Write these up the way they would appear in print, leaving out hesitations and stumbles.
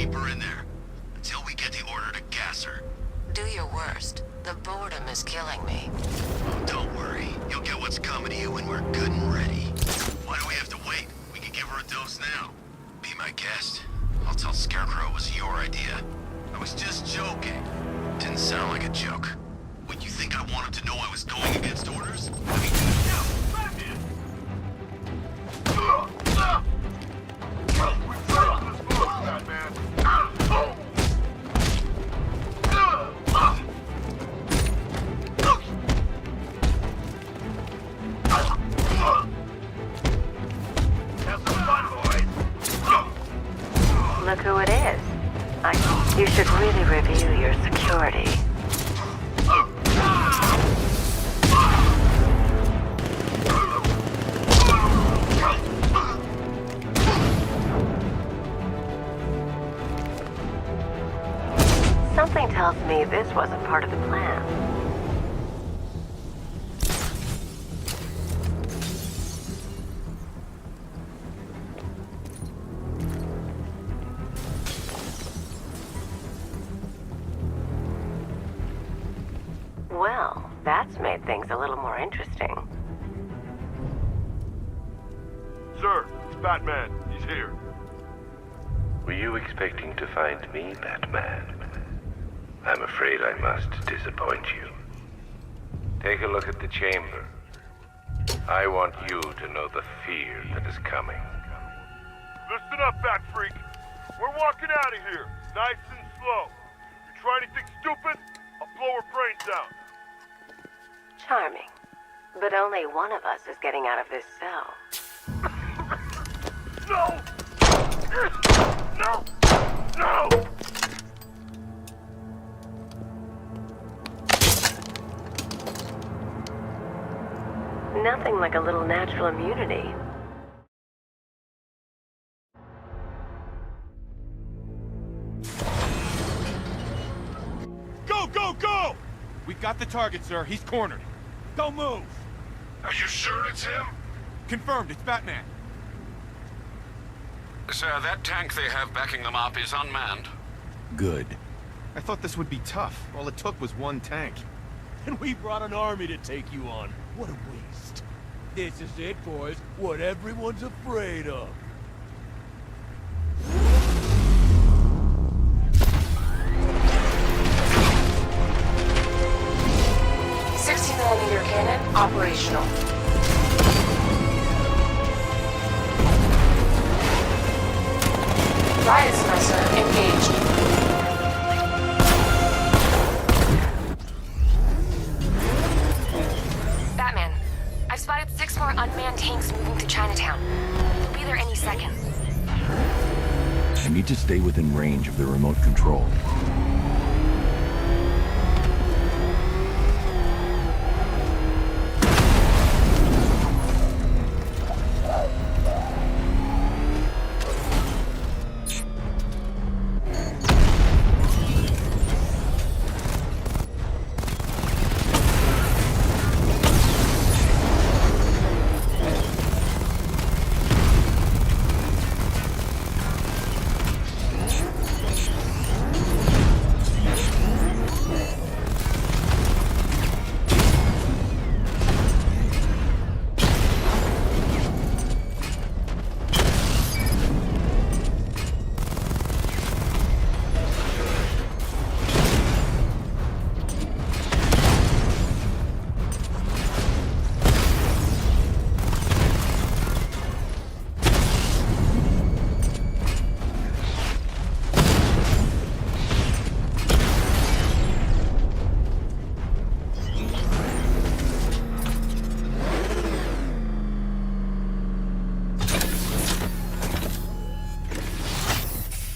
keep her in there. Until we get the order to gas her. Do your worst. The boredom is killing me. Oh, don't worry. You'll get what's coming to you when we're good and ready. Why do we have to wait? We can give her a dose now. Be my guest. I'll tell Scarecrow it was your idea. I was just joking. Didn't sound like a joke. What, you think I wanted to know I was going against orders? I mean, no, Batman! Look who it is. You should really review your security. Something tells me this wasn't part of the plan. Well, that's made things a little more interesting. Sir, it's Batman. He's here. Were you expecting to find me, Batman? I'm afraid I must disappoint you. Take a look at the chamber. I want you to know the fear that is coming. Listen up, Bat Freak. We're walking out of here, nice and slow. You try anything stupid, I'll blow her brains out. Charming. But only one of us is getting out of this cell. No! No! No! Nothing like a little natural immunity. Go, go, go! We got the target, sir. He's cornered. Don't move. Are you sure it's him? Confirmed, it's Batman. Sir, that tank they have backing them up is unmanned. Good. I thought this would be tough. All it took was one tank. And we brought an army to take you on. What a waste. This is it, boys. What everyone's afraid of. Cannon operational. Riot slicer engaged. Batman, I've spotted 6 more unmanned tanks moving to Chinatown. They'll be there any second. I need to stay within range of the remote control.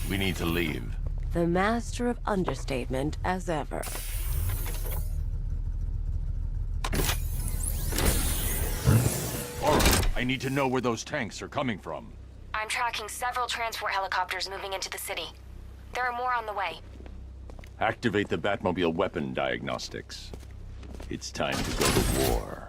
We need to leave. The master of understatement as ever. I need to know where those tanks are coming from. I'm tracking several transport helicopters moving into the city. There are more on the way. Activate the Batmobile weapon diagnostics. It's time to go to war.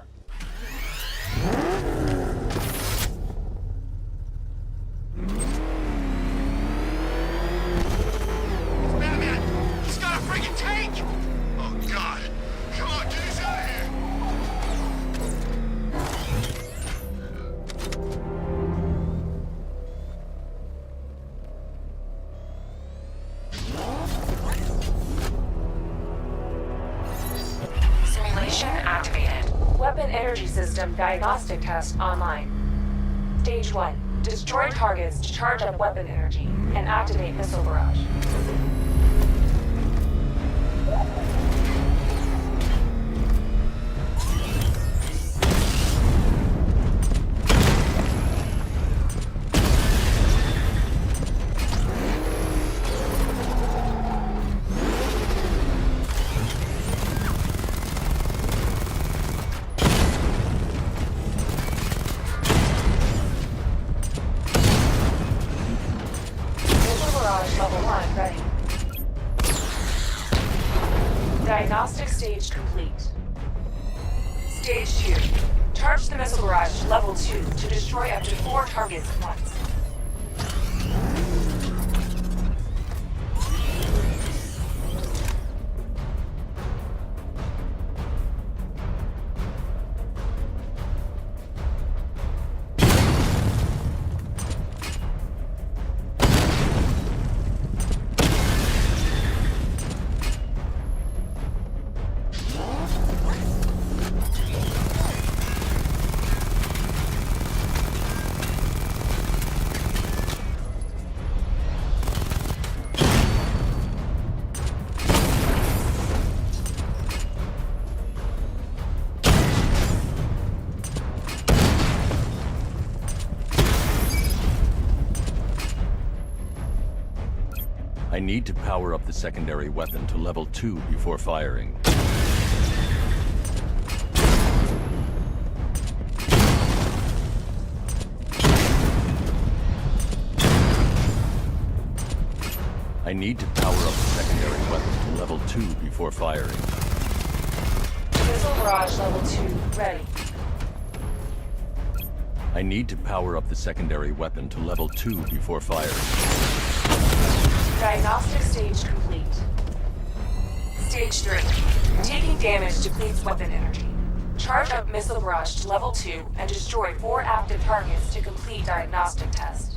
Weapon energy system diagnostic test online. Stage 1. Destroy targets to charge up weapon energy and activate missile barrage. Level 1 ready. Diagnostic stage complete. Stage 2. Charge the missile barrage to level 2 to destroy up to 4 targets at once. I need to power up the secondary weapon to level 2 before firing. I need to power up the secondary weapon to level 2 before firing. Missile barrage level 2 ready. I need to power up the secondary weapon to level 2 before firing. Diagnostic stage complete. Stage 3. Taking damage depletes weapon energy. Charge up missile barrage to level 2 and destroy 4 active targets to complete diagnostic test.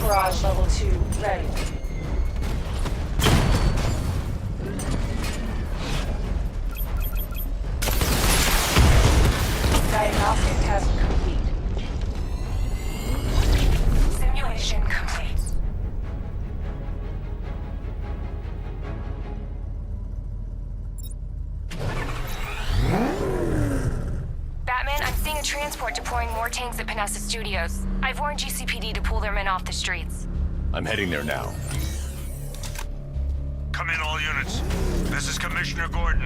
Barrage level 2 ready. Diagnostic test complete. Simulation complete. Batman, I'm seeing a transport deploying more tanks at Panessa Studios. I've warned GCPD to pull their men off the streets. I'm heading there now. Come in, all units. This is Commissioner Gordon.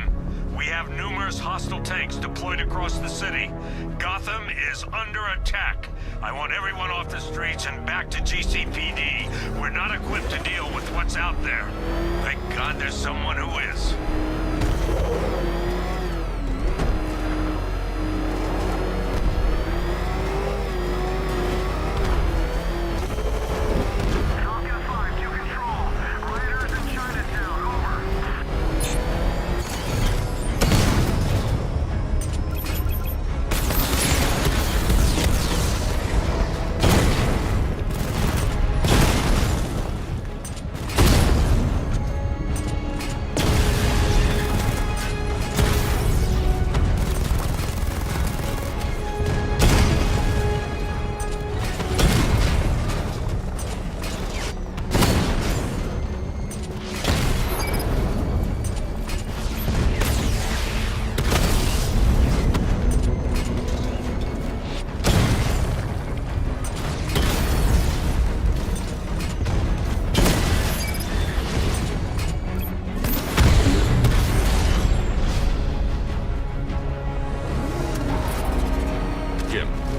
We have numerous hostile tanks deployed across the city. Gotham is under attack. I want everyone off the streets and back to GCPD. We're not equipped to deal with what's out there. Thank God there's someone who is.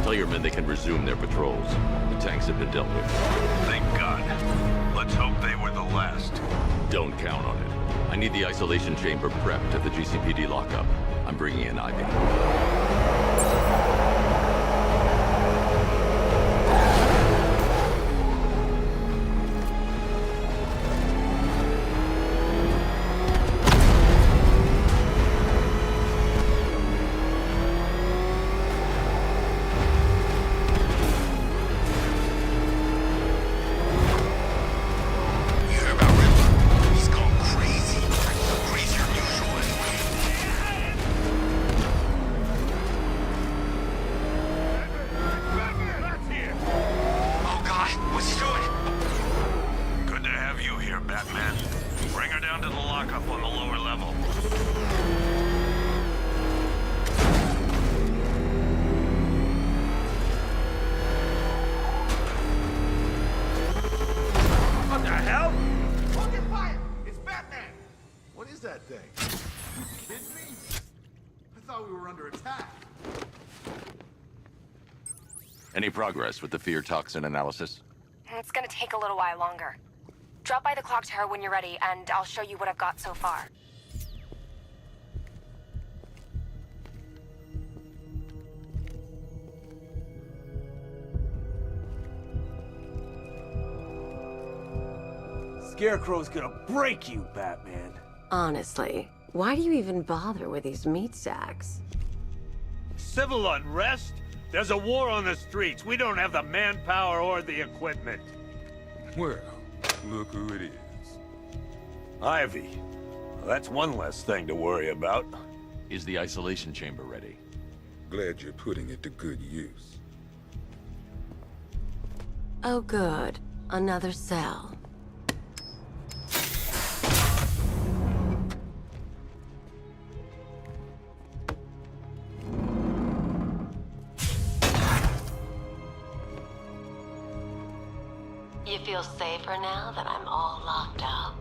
Tell your men they can resume their patrols. The tanks have been dealt with. Thank God. Let's hope they were the last. Don't count on it. I need the isolation chamber prepped at the GCPD lockup. I'm bringing in Ivy. You heard about Riddler? He's gone crazy. Crazier than usual anyway. Oh God, what's he doing? Good to have you here, Batman. Bring her down to the lockup on the lower level. What the hell? Hold your fire! It's Batman! What is that thing? You kidding me? I thought we were under attack. Any progress with the fear toxin analysis? It's gonna take a little while longer. Drop by the clock tower when you're ready, and I'll show you what I've got so far. Scarecrow's gonna break you, Batman. Honestly, why do you even bother with these meat sacks? Civil unrest? There's a war on the streets. We don't have the manpower or the equipment. Well, look who it is. Ivy. Well, that's one less thing to worry about. Is the isolation chamber ready? Glad you're putting it to good use. Oh good, another cell. You feel safer now that I'm all locked up?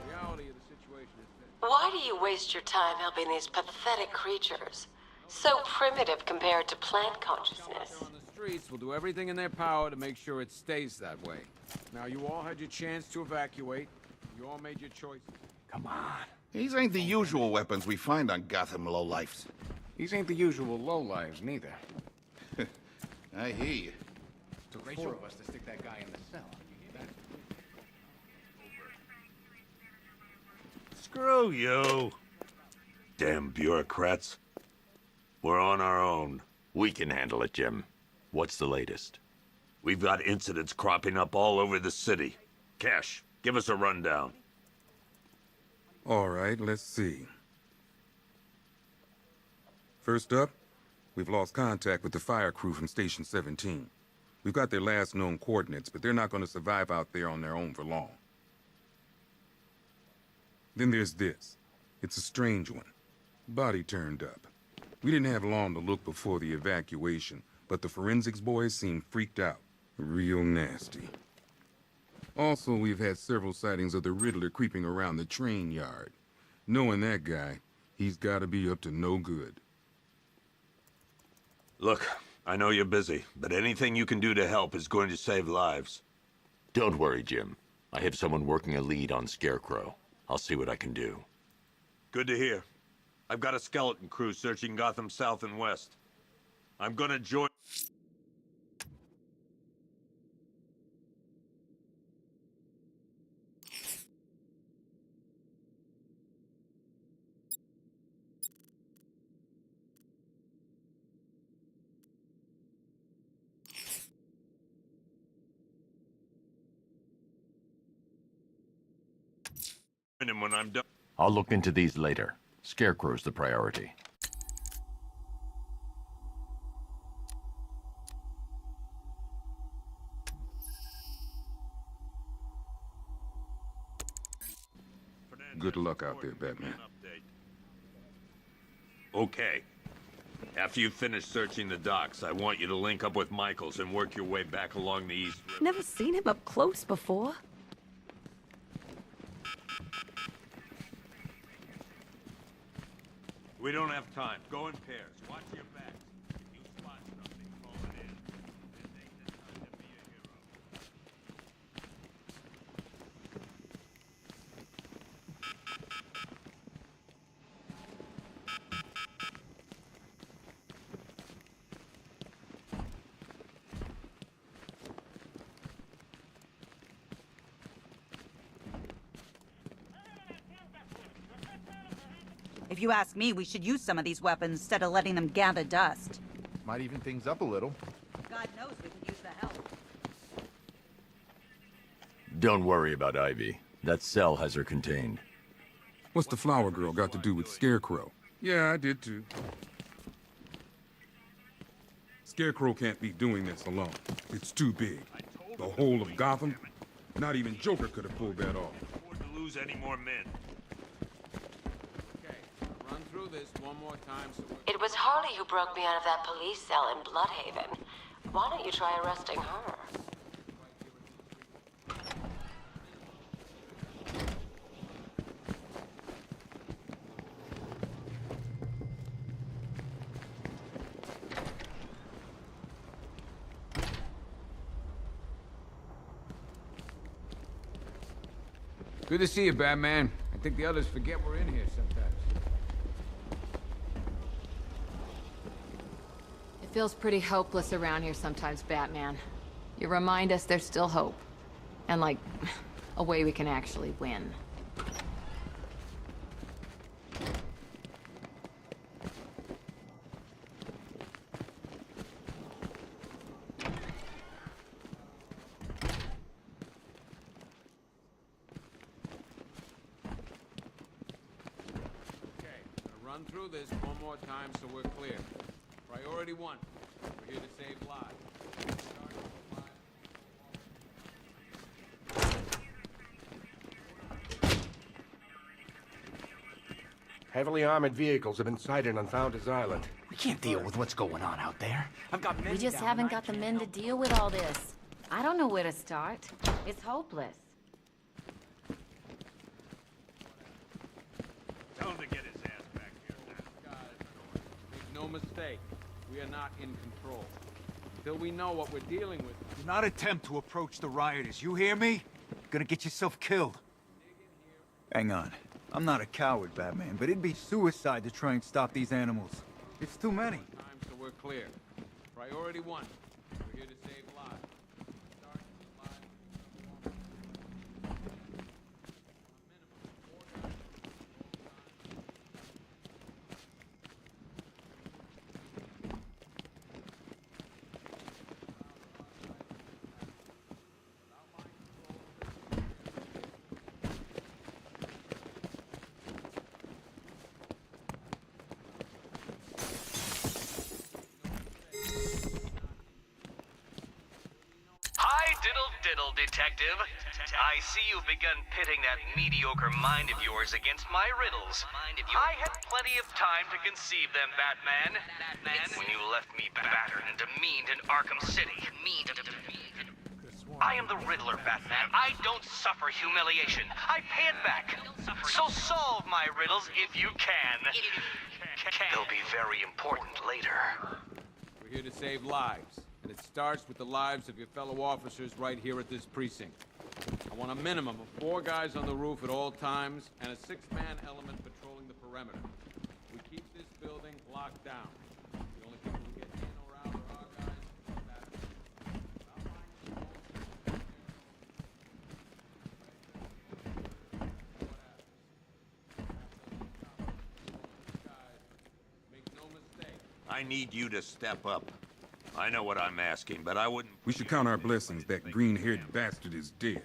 Reality of the situation is that Why do you waste your time helping these pathetic creatures? So primitive compared to plant consciousness. on the streets will do everything in their power to make sure it stays that way. Now, you all had your chance to evacuate. You all made your choices. Come on. These ain't the usual weapons we find on Gotham lowlifes. These ain't the usual lowlives, neither. I hear you. Took 4 of us to stick that guy in the cell. Screw you. Damn bureaucrats. We're on our own. We can handle it, Jim. What's the latest? We've got incidents cropping up all over the city. Cash, give us a rundown. All right, let's see. First up, we've lost contact with the fire crew from Station 17. We've got their last known coordinates, but they're not going to survive out there on their own for long. Then there's this. It's a strange one. Body turned up. We didn't have long to look before the evacuation, but the forensics boys seemed freaked out. Real nasty. Also, we've had several sightings of the Riddler creeping around the train yard. Knowing that guy, he's gotta be up to no good. Look, I know you're busy, but anything you can do to help is going to save lives. Don't worry, Jim. I have someone working a lead on Scarecrow. I'll see what I can do. Good to hear. I've got a skeleton crew searching Gotham South and West. I'm gonna join... him when I'm done. I'll look into these later. Scarecrow's the priority. Good luck out there, Batman. Okay. After you finish searching the docks, I want you to link up with Michaels and work your way back along the East River. Never seen him up close before. We don't have time. Go in pairs. Watch your backs. If you spot something, call it in. This ain't the time to be a hero. If you ask me, we should use some of these weapons instead of letting them gather dust. Might even things up a little. God knows we could use the help. Don't worry about Ivy. That cell has her contained. What's the flower girl got to do with Scarecrow? Yeah, I did too. Scarecrow can't be doing this alone. It's too big. The whole of Gotham? Not even Joker could have pulled that off. Afford to lose any more men. Okay, run through this one more time so we're... It was Harley who broke me out of that police cell in Bloodhaven. Why don't you try arresting her? Good to see you, Batman. I think the others forget we're in here sometimes. It feels pretty hopeless around here sometimes, Batman. You remind us there's still hope. And, like, a way we can actually win. Run through this one more time so we're clear. Priority 1. We're here to save lives. Heavily armored vehicles have been sighted on Founders Island. We can't deal with what's going on out there. I've got men We just down haven't and I got the can't men to help. deal with all this. I don't know where to start. It's hopeless. Tell him to get his ass back here now. Make no mistake, we are not in control. Until we know what we're dealing with. Do not attempt to approach the rioters, you hear me? You're gonna get yourself killed. Hang on. I'm not a coward, Batman, but it'd be suicide to try and stop these animals. It's too many. Time so we're clear. Priority 1. We're here to save lives. Start with lives. Diddle, detective. I see you've begun pitting that mediocre mind of yours against my riddles. I had plenty of time to conceive them, Batman. When you left me battered and demeaned in Arkham City. I am the Riddler, Batman. I don't suffer humiliation. I pay it back. So solve my riddles if you can. They'll be very important later. We're here to save lives. And it starts with the lives of your fellow officers right here at this precinct. I want a minimum of 4 guys on the roof at all times, and a 6-man element patrolling the perimeter. We keep this building locked down. The only people who get in or out are our guys and Make no mistake. I need you to step up. I know what I'm asking, but I wouldn't... We should count our blessings that green-haired bastard is dead.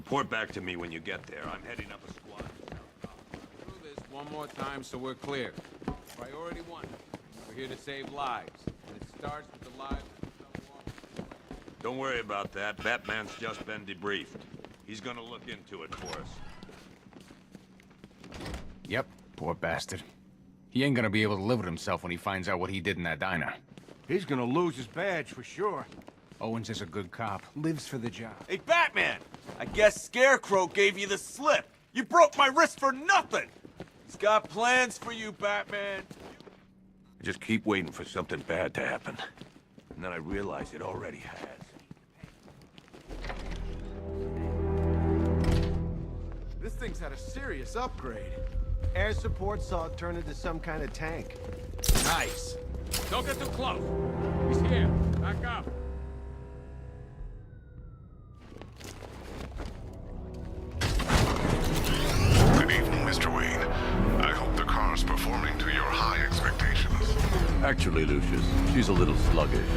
Report back to me when you get there. I'm heading up a squad. Do this one more time so we're clear. Priority 1. We're here to save lives. And it starts with the lives of the fellow officers. Don't worry about that. Batman's just been debriefed. He's gonna look into it for us. Yep, poor bastard. He ain't gonna be able to live with himself when he finds out what he did in that diner. He's gonna lose his badge for sure. Owens is a good cop. Lives for the job. Hey, Batman! I guess Scarecrow gave you the slip. You broke my wrist for nothing! He's got plans for you, Batman. I just keep waiting for something bad to happen. And then I realize it already has. This thing's had a serious upgrade. Air support saw it turn into some kind of tank. Nice. Don't get too close. He's here. Back up. Good evening, Mr. Wayne. I hope the car's performing to your high expectations. Actually, Lucius, she's a little sluggish.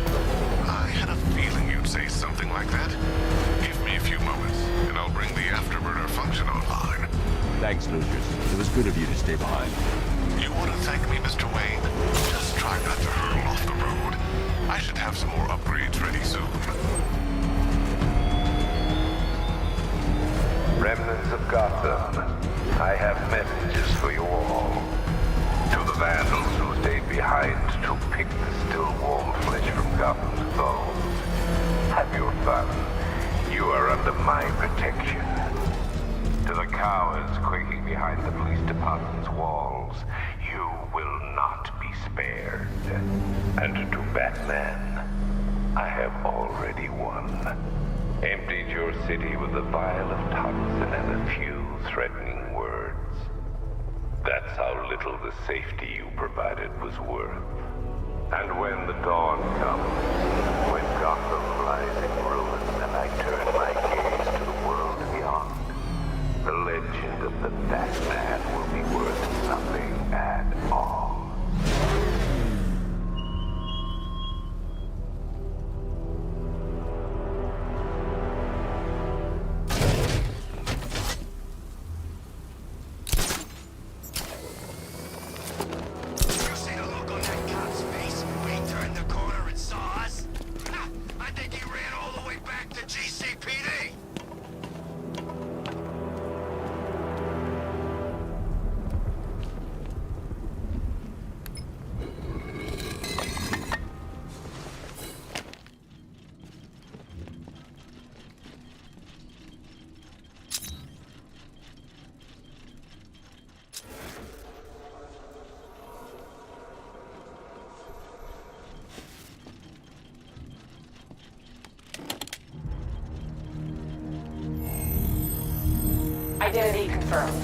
I had a feeling you'd say something like that. Give me a few moments, and I'll bring the afterburner function online. Thanks, Lucius. It was good of you to stay behind. You want to thank me, Mr. Wayne? Just try not to hurl off the road. I should have some more upgrades ready soon. Remnants of Gotham, I have messages for you all. To the vandals who stayed behind to pick the still warm flesh from Gotham's bones. Have your fun. You are under my protection. To the cowards quaking behind the police department's walls, you will not be spared. And to Batman, I have already won. Emptied your city with a vial of toxin and a few threatening words. That's how little the safety you provided was worth. And when the dawn comes, when Gotham lies in ruins and I turn my gaze to the world beyond, the legend of the Batman will be worth nothing at all. Identity confirmed.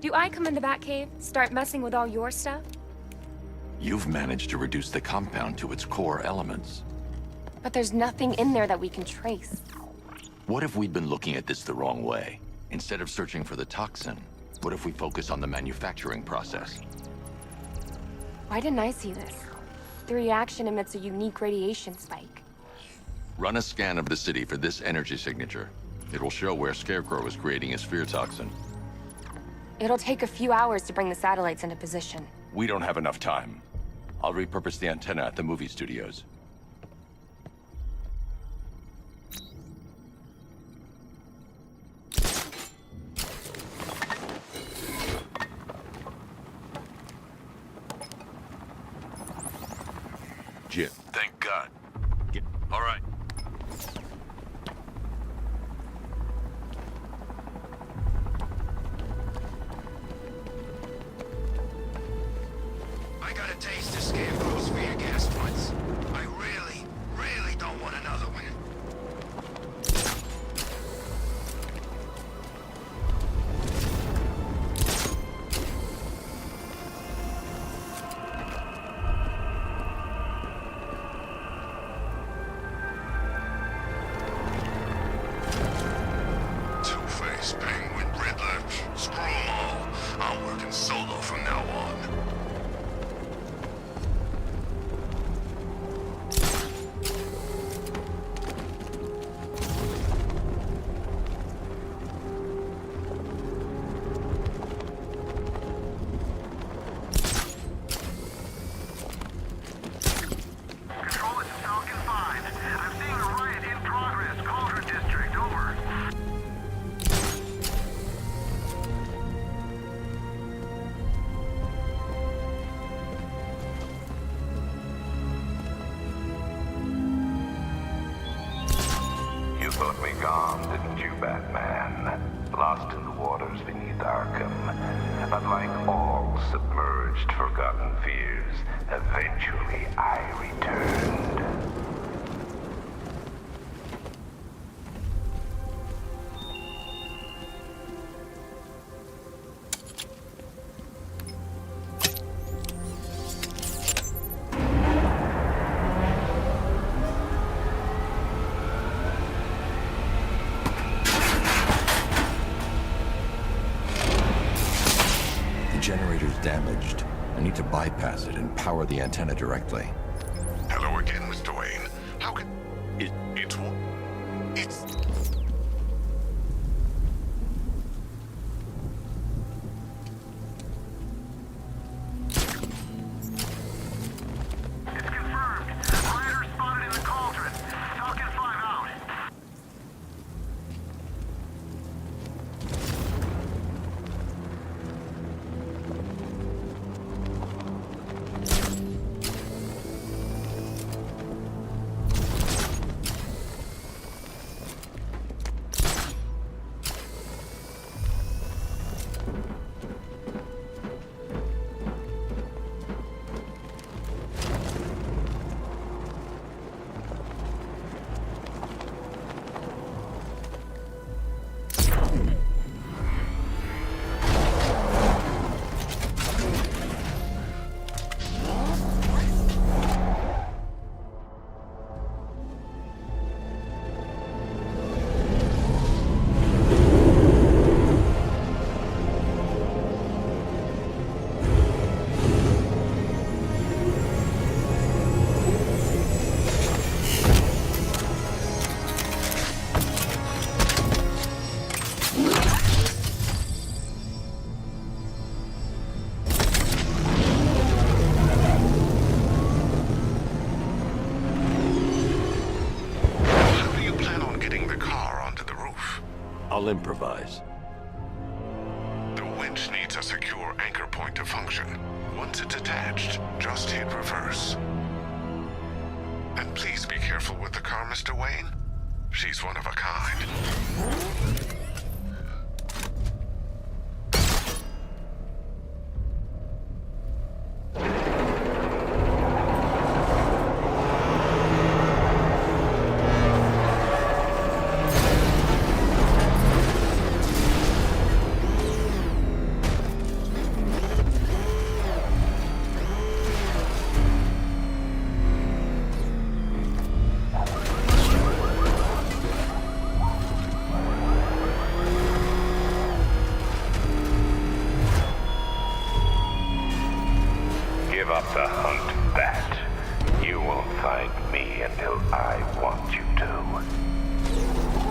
Do I come in the Batcave, start messing with all your stuff? You've managed to reduce the compound to its core elements. But there's nothing in there that we can trace. What if we'd been looking at this the wrong way? Instead of searching for the toxin, what if we focus on the manufacturing process? Why didn't I see this? The reaction emits a unique radiation spike. Run a scan of the city for this energy signature. It will show where Scarecrow is creating his fear toxin. It'll take a few hours to bring the satellites into position. We don't have enough time. I'll repurpose the antenna at the movie studios. Jim. Thank God. All right. I got a taste of Scarecrow's fear gas gone, didn't you, Batman? Lost in the waters beneath Arkham. But like all submerged, forgotten fears, eventually I returned. Generator's damaged. I need to bypass it and power the antenna directly. Hello again, Mr. Wayne. How can... It's... I'll improvise. The winch needs a secure anchor point to function. Once it's attached, just hit reverse. And please be careful with the car, Mr. Wayne. She's one of a kind. Give up the hunt, Bat. You won't find me until I want you to.